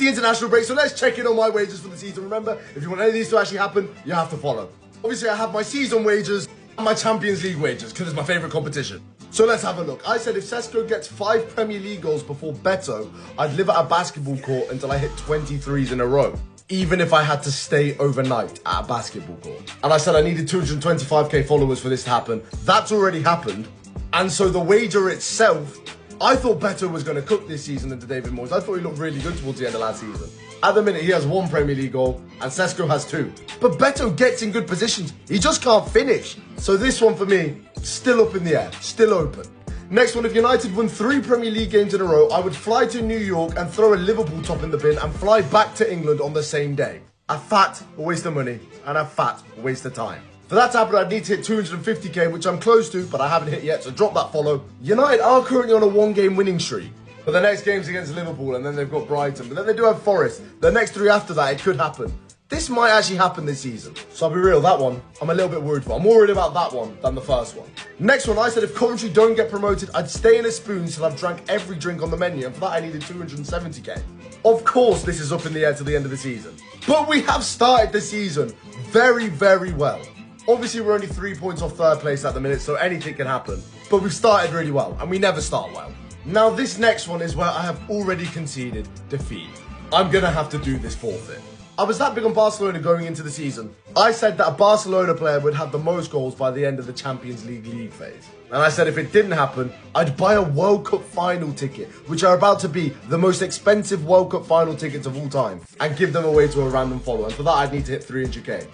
the international break, so let's check in on my wagers for the season. Remember, if you want any of these to actually happen, you have to follow. Obviously, I have my season wagers and my Champions League wagers, because it's my favourite competition. So let's have a look. I said if Sesko gets 5 Premier League goals before Beto, I'd live at a basketball court until I hit 23s in a row, even if I had to stay overnight at a basketball court. And I said I needed 225k followers for this to happen. That's already happened. And so the wager itself, I thought Beto was going to cook this season into David Moyes. I thought he looked really good towards the end of last season. At the minute, he has 1 Premier League goal and Sesko has 2. But Beto gets in good positions. He just can't finish. So this one for me, still up in the air, still open. Next one, if United won 3 Premier League games in a row, I would fly to New York and throw a Liverpool top in the bin and fly back to England on the same day. A fat waste of money and a fat waste of time. For that to happen, I'd need to hit 250k, which I'm close to, but I haven't hit yet, so drop that follow. United are currently on a 1-game winning streak. But the next game's against Liverpool, and then they've got Brighton. But then they do have Forest. The next 3 after that, it could happen. This might actually happen this season. So I'll be real, that one, I'm a little bit worried for. I'm more worried about that one than the first one. Next one, I said if Coventry don't get promoted, I'd stay in a spoon till I've drank every drink on the menu. And for that, I needed 270k. Of course, this is up in the air till the end of the season. But we have started the season very, very well. Obviously, we're only 3 points off 3rd place at the minute, so anything can happen. But we've started really well, and we never start well. Now, this next one is where I have already conceded defeat. I'm going to have to do this forfeit. I was that big on Barcelona going into the season. I said that a Barcelona player would have the most goals by the end of the Champions League phase. And I said if it didn't happen, I'd buy a World Cup final ticket, which are about to be the most expensive World Cup final tickets of all time, and give them away to a random follower. And for that, I'd need to hit 300k.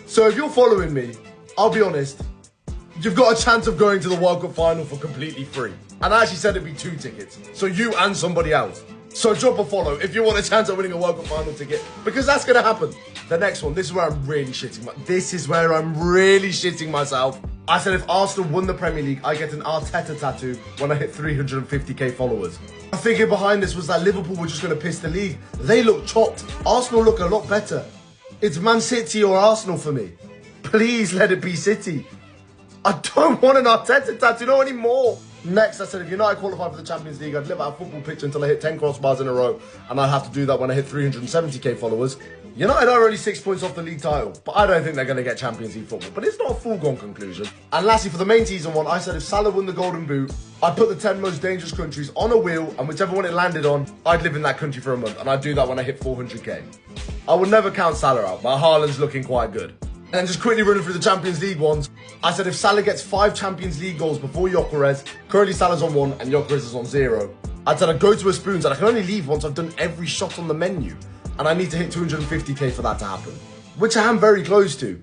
So if you're following me, I'll be honest, you've got a chance of going to the World Cup final for completely free. And I actually said it'd be 2 tickets, so you and somebody else. So drop a follow if you want a chance of winning a World Cup final ticket, because that's going to happen. The next one, this is where I'm really shitting myself. I said if Arsenal won the Premier League, I get an Arteta tattoo when I hit 350k followers. My thinking behind this was that Liverpool were just going to piss the league. They look chopped. Arsenal look a lot better. It's Man City or Arsenal for me. Please let it be City. I don't want an Arteta tattoo, no anymore. Next, I said if United qualify for the Champions League, I'd live at a football pitch until I hit 10 crossbars in a row, and I'd have to do that when I hit 370k followers. United are only 6 points off the league title, but I don't think they're going to get Champions League football. But it's not a foregone conclusion. And lastly, for the main season one, I said if Salah won the Golden Boot, I'd put the 10 most dangerous countries on a wheel, and whichever one it landed on, I'd live in that country for a month, and I'd do that when I hit 400k. I would never count Salah out, but Haaland's looking quite good. And just quickly running through the Champions League ones, I said if Salah gets 5 Champions League goals before Gyökeres, currently Salah's on 1 and Gyökeres is on 0. I said I'd go to a spoons and I can only leave once I've done every shot on the menu. And I need to hit 250k for that to happen, which I am very close to.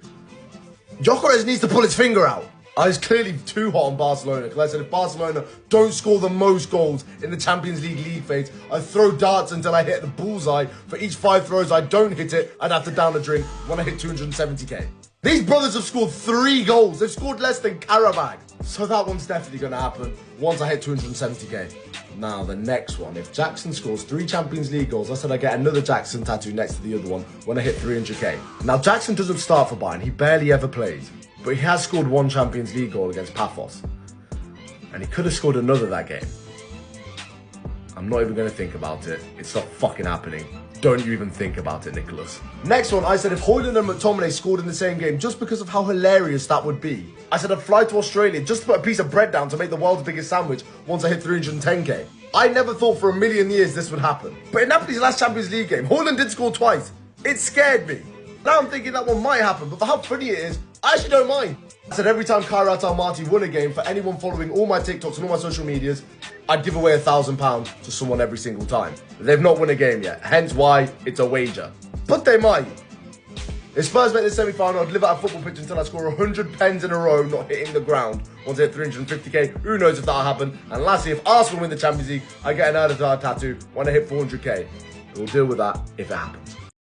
Gyökeres needs to pull his finger out. I was clearly too hot on Barcelona because I said if Barcelona don't score the most goals in the Champions League phase, I throw darts until I hit the bullseye. For each 5 throws I don't hit it, I'd have to down a drink when I hit 270k. These brothers have scored 3 goals. They've scored less than Karabag. So that one's definitely going to happen once I hit 270k. Now, the next one. If Jackson scores 3 Champions League goals, I said I get another Jackson tattoo next to the other one when I hit 300k. Now, Jackson doesn't start for Bayern. He barely ever plays. But he has scored 1 Champions League goal against Paphos. And he could have scored another that game. I'm not even going to think about it. It's not fucking happening. Don't you even think about it, Nicholas. Next one, I said if Højlund and McTominay scored in the same game just because of how hilarious that would be. I said I'd fly to Australia just to put a piece of bread down to make the world's biggest sandwich once I hit 310k. I never thought for a million years this would happen. But in Napoli's last Champions League game, Højlund did score twice. It scared me. Now I'm thinking that one might happen, but for how funny it is, I actually don't mind. I said every time Kairat Almaty won a game, for anyone following all my TikToks and all my social medias, I'd give away £1,000 to someone every single time. They've not won a game yet, hence why it's a wager. But they might. If Spurs make the semi-final, I'd live at a football pitch until I score 100 pens in a row, not hitting the ground. Once I hit 350k, who knows if that'll happen. And lastly, if Arsenal win the Champions League, I get an Erdal tattoo when I hit 400k. We'll deal with that if it happens.